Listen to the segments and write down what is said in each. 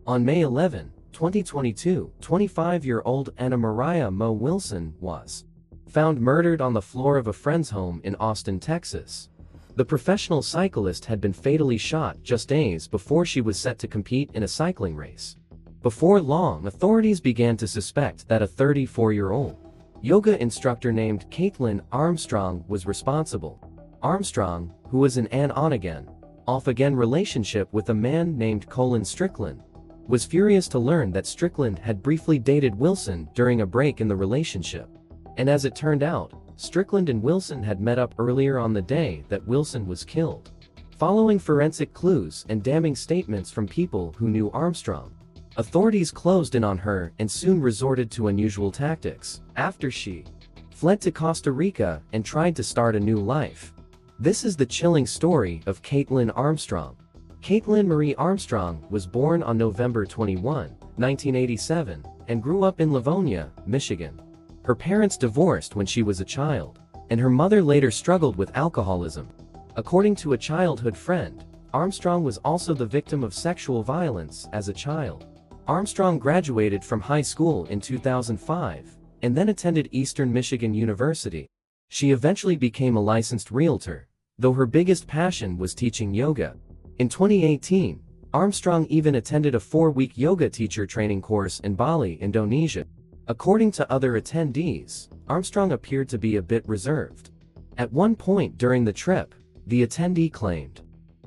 On May 11, 2022, 25-year-old Moriah Wilson was found murdered on the floor of a friend's home in Austin, Texas. The professional cyclist had been fatally shot just days before she was set to compete in a cycling race. Before long, authorities began to suspect that a 34-year-old yoga instructor named Kaitlin Armstrong was responsible. Armstrong, who was in an on-again, off-again relationship with a man named Strickland, was furious to learn that Strickland had briefly dated Wilson during a break in the relationship. And as it turned out, Strickland and Wilson had met up earlier on the day that Wilson was killed. Following forensic clues and damning statements from people who knew Armstrong, authorities closed in on her and soon resorted to unusual tactics after she fled to Costa Rica and tried to start a new life. This is the chilling story of Kaitlin Armstrong. Kaitlin Marie Armstrong was born on November 21, 1987, and grew up in Livonia, Michigan. Her parents divorced when she was a child, and her mother later struggled with alcoholism. According to a childhood friend, Armstrong was also the victim of sexual violence as a child. Armstrong graduated from high school in 2005, and then attended Eastern Michigan University. She eventually became a licensed realtor, though her biggest passion was teaching yoga. In 2018, Armstrong even attended a 4-week yoga teacher training course in Bali, Indonesia. According to other attendees, Armstrong appeared to be a bit reserved. At one point during the trip, the attendee claimed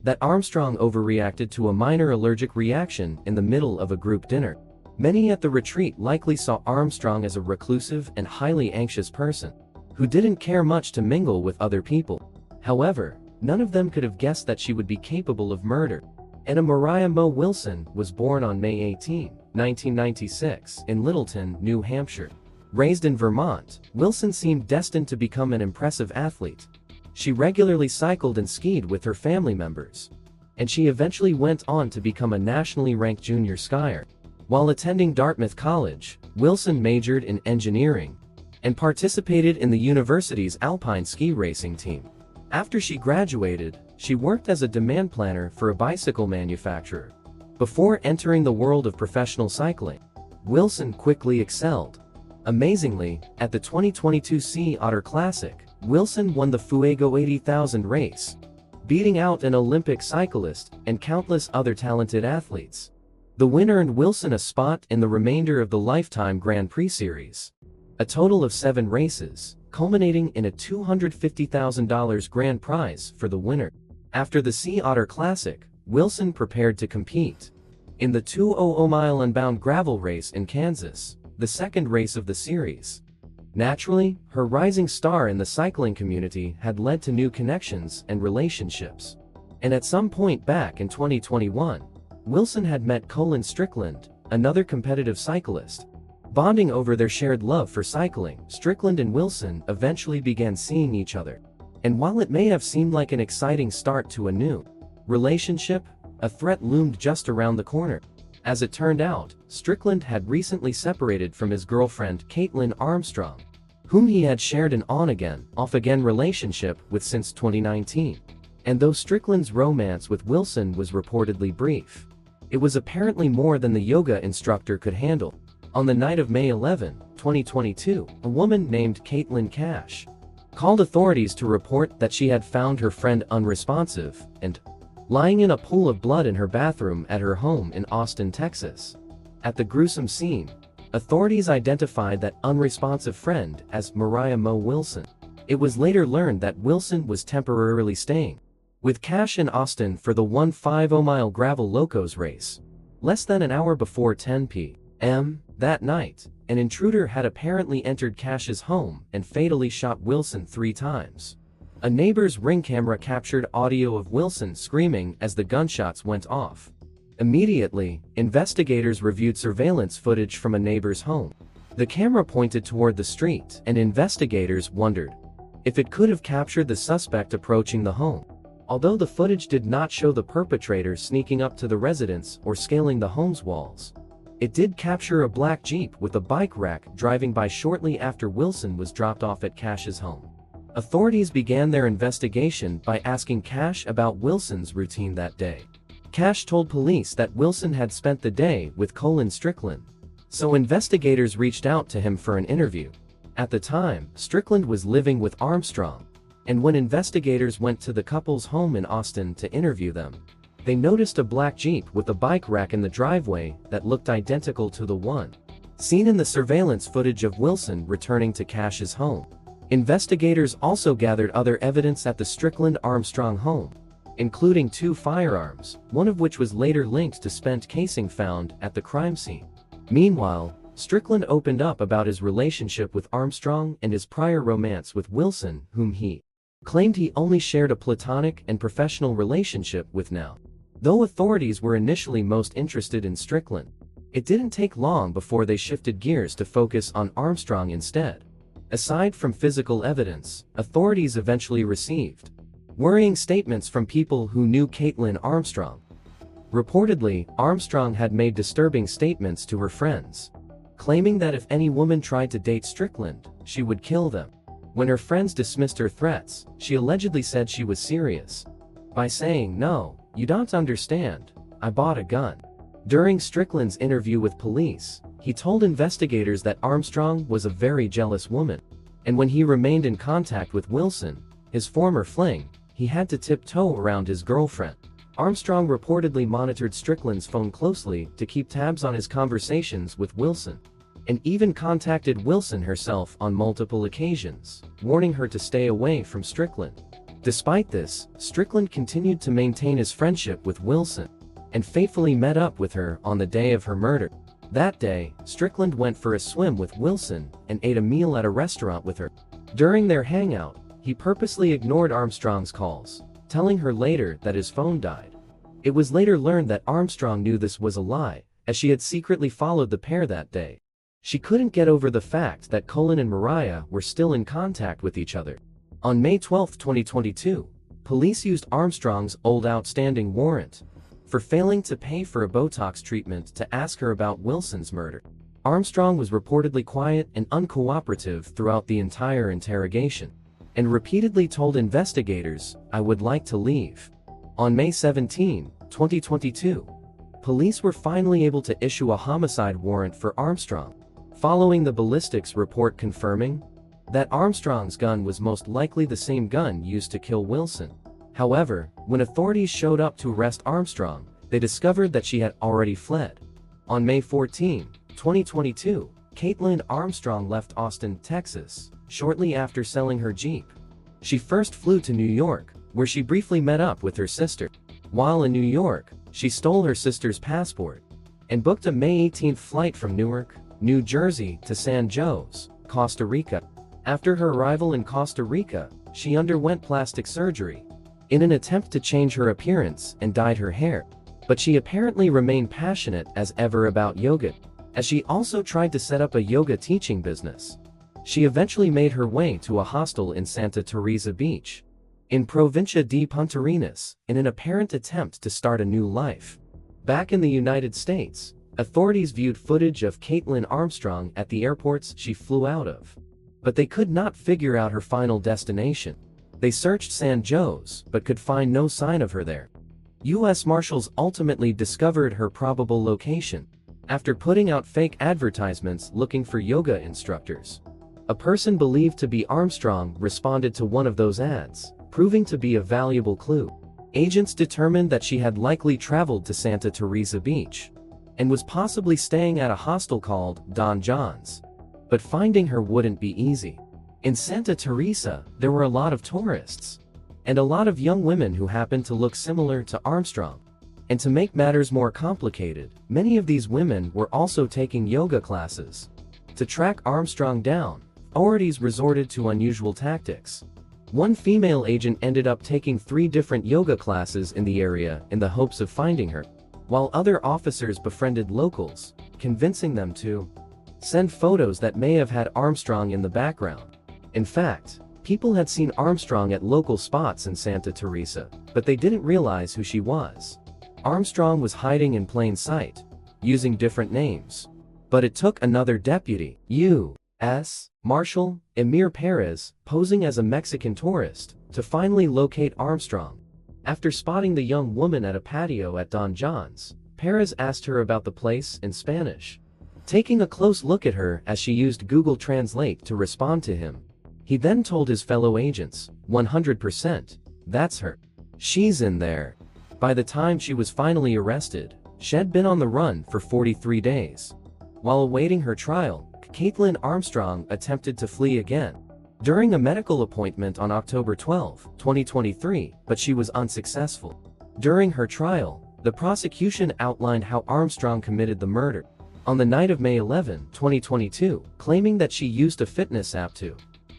that Armstrong overreacted to a minor allergic reaction in the middle of a group dinner. Many at the retreat likely saw Armstrong as a reclusive and highly anxious person who didn't care much to mingle with other people. However, none of them could have guessed that she would be capable of murder. Moriah Wilson was born on May 18, 1996, in Littleton, New Hampshire. Raised in Vermont, Wilson seemed destined to become an impressive athlete. She regularly cycled and skied with her family members, and she eventually went on to become a nationally ranked junior skier. While attending Dartmouth College, Wilson majored in engineering and participated in the university's alpine ski racing team. After she graduated, she worked as a demand planner for a bicycle manufacturer. Before entering the world of professional cycling, Wilson quickly excelled. Amazingly, at the 2022 Sea Otter Classic, Wilson won the Fuego 80,000 race, beating out an Olympic cyclist and countless other talented athletes. The win earned Wilson a spot in the remainder of the Lifetime Grand Prix Series, a total of 7 races, culminating in a $250,000 grand prize for the winner. After the Sea Otter Classic, Wilson prepared to compete in the 200-mile unbound gravel race in Kansas, the second race of the series. Naturally, her rising star in the cycling community had led to new connections and relationships. And at some point back in 2021, Wilson had met Strickland, another competitive cyclist. Bonding over their shared love for cycling, Strickland and Wilson eventually began seeing each other. And while it may have seemed like an exciting start to a new relationship, a threat loomed just around the corner. As it turned out, Strickland had recently separated from his girlfriend Kaitlin Armstrong, whom he had shared an on-again, off-again relationship with since 2019. And though Strickland's romance with Wilson was reportedly brief, it was apparently more than the yoga instructor could handle. On the night of May 11, 2022, a woman named Caitlin Cash called authorities to report that she had found her friend unresponsive and lying in a pool of blood in her bathroom at her home in Austin, Texas. At the gruesome scene, authorities identified that unresponsive friend as Moriah Wilson. It was later learned that Wilson was temporarily staying with Cash in Austin for the 150-mile Gravel Locos race. Less than an hour before 10 p.m. that night, an intruder had apparently entered Cash's home and fatally shot Wilson 3 times. A neighbor's Ring camera captured audio of Wilson screaming as the gunshots went off. Immediately, investigators reviewed surveillance footage from a neighbor's home. The camera pointed toward the street, and investigators wondered if it could have captured the suspect approaching the home. Although the footage did not show the perpetrator sneaking up to the residence or scaling the home's walls, it did capture a black Jeep with a bike rack driving by shortly after Wilson was dropped off at Cash's home. Authorities began their investigation by asking Cash about Wilson's routine that day. Cash told police that Wilson had spent the day with Colin Strickland, so investigators reached out to him for an interview. At the time, Strickland was living with Armstrong, and when investigators went to the couple's home in Austin to interview them, they noticed a black Jeep with a bike rack in the driveway that looked identical to the one seen in the surveillance footage of Wilson returning to Cash's home. Investigators also gathered other evidence at the Strickland-Armstrong home, including 2 firearms, one of which was later linked to spent casing found at the crime scene. Meanwhile, Strickland opened up about his relationship with Armstrong and his prior romance with Wilson, whom he claimed he only shared a platonic and professional relationship with now. Though authorities were initially most interested in Strickland, it didn't take long before they shifted gears to focus on Armstrong instead. Aside from physical evidence, authorities eventually received worrying statements from people who knew Kaitlin Armstrong. Reportedly, Armstrong had made disturbing statements to her friends, claiming that if any woman tried to date Strickland, she would kill them. When her friends dismissed her threats, she allegedly said she was serious by saying, "No, you don't understand, I bought a gun." During Strickland's interview with police, he told investigators that Armstrong was a very jealous woman, and when he remained in contact with Wilson, his former fling, he had to tiptoe around his girlfriend. Armstrong reportedly monitored Strickland's phone closely to keep tabs on his conversations with Wilson, and even contacted Wilson herself on multiple occasions, warning her to stay away from Strickland. Despite this, Strickland continued to maintain his friendship with Wilson, and faithfully met up with her on the day of her murder. That day, Strickland went for a swim with Wilson and ate a meal at a restaurant with her. During their hangout, he purposely ignored Armstrong's calls, telling her later that his phone died. It was later learned that Armstrong knew this was a lie, as she had secretly followed the pair that day. She couldn't get over the fact that Colin and Moriah were still in contact with each other. On May 12, 2022, police used Armstrong's old outstanding warrant for failing to pay for a Botox treatment to ask her about Wilson's murder. Armstrong was reportedly quiet and uncooperative throughout the entire interrogation, and repeatedly told investigators, "I would like to leave." On May 17, 2022, police were finally able to issue a homicide warrant for Armstrong, following the ballistics report confirming that Armstrong's gun was most likely the same gun used to kill Wilson. However, when authorities showed up to arrest Armstrong, they discovered that she had already fled. On May 14, 2022, Kaitlin Armstrong left Austin, Texas, shortly after selling her Jeep. She first flew to New York, where she briefly met up with her sister. While in New York, she stole her sister's passport and booked a May 18 flight from Newark, New Jersey to San Jose, Costa Rica. After her arrival in Costa Rica, she underwent plastic surgery in an attempt to change her appearance and dyed her hair. But she apparently remained passionate as ever about yoga, as she also tried to set up a yoga teaching business. She eventually made her way to a hostel in Santa Teresa Beach, in Provincia de Puntarenas, in an apparent attempt to start a new life. Back in the United States, authorities viewed footage of Kaitlin Armstrong at the airports she flew out of, but they could not figure out her final destination. They searched San Jose, but could find no sign of her there. U.S. Marshals ultimately discovered her probable location after putting out fake advertisements looking for yoga instructors. A person believed to be Armstrong responded to one of those ads, proving to be a valuable clue. Agents determined that she had likely traveled to Santa Teresa Beach and was possibly staying at a hostel called Don John's. But finding her wouldn't be easy. In Santa Teresa, there were a lot of tourists and a lot of young women who happened to look similar to Armstrong. And to make matters more complicated, many of these women were also taking yoga classes. To track Armstrong down, authorities resorted to unusual tactics. One female agent ended up taking 3 different yoga classes in the area in the hopes of finding her, while other officers befriended locals, convincing them to send photos that may have had Armstrong in the background. In fact, people had seen Armstrong at local spots in Santa Teresa, but they didn't realize who she was. Armstrong was hiding in plain sight, using different names. But it took another deputy, U.S. Marshal Emir Perez, posing as a Mexican tourist, to finally locate Armstrong. After spotting the young woman at a patio at Don John's, Perez asked her about the place in Spanish. Taking a close look at her as she used Google Translate to respond to him, he then told his fellow agents, 100%, that's her. She's in there. By the time she was finally arrested, she'd been on the run for 43 days. While awaiting her trial, Kaitlin Armstrong attempted to flee again during a medical appointment on October 12, 2023, but she was unsuccessful. During her trial, the prosecution outlined how Armstrong committed the murder on the night of May 11, 2022, claiming that she used a fitness app to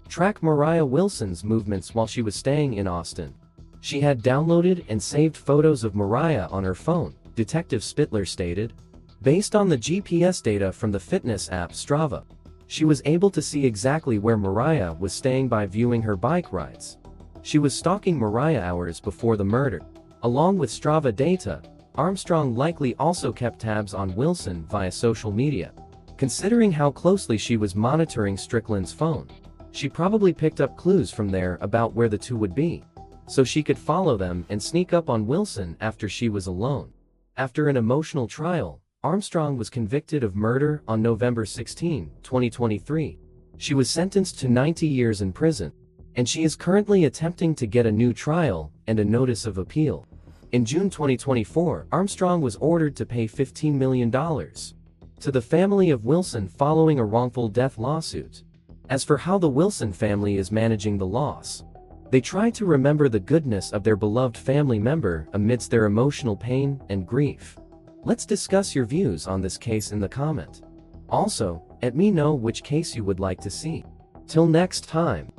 track Moriah Wilson's movements while she was staying in Austin. She had downloaded and saved photos of Moriah on her phone, Detective Spittler stated. Based on the GPS data from the fitness app Strava, she was able to see exactly where Moriah was staying by viewing her bike rides. She was stalking Moriah hours before the murder. Along with Strava data, Armstrong likely also kept tabs on Wilson via social media. Considering how closely she was monitoring Strickland's phone, she probably picked up clues from there about where the two would be, so she could follow them and sneak up on Wilson after she was alone. After an emotional trial, Armstrong was convicted of murder on November 16, 2023. She was sentenced to 90 years in prison, and she is currently attempting to get a new trial and a notice of appeal. In June 2024, Armstrong was ordered to pay $15 million to the family of Wilson following a wrongful death lawsuit. As for how the Wilson family is managing the loss, they try to remember the goodness of their beloved family member amidst their emotional pain and grief. Let's discuss your views on this case in the comment. Also, let me know which case you would like to see. Till next time.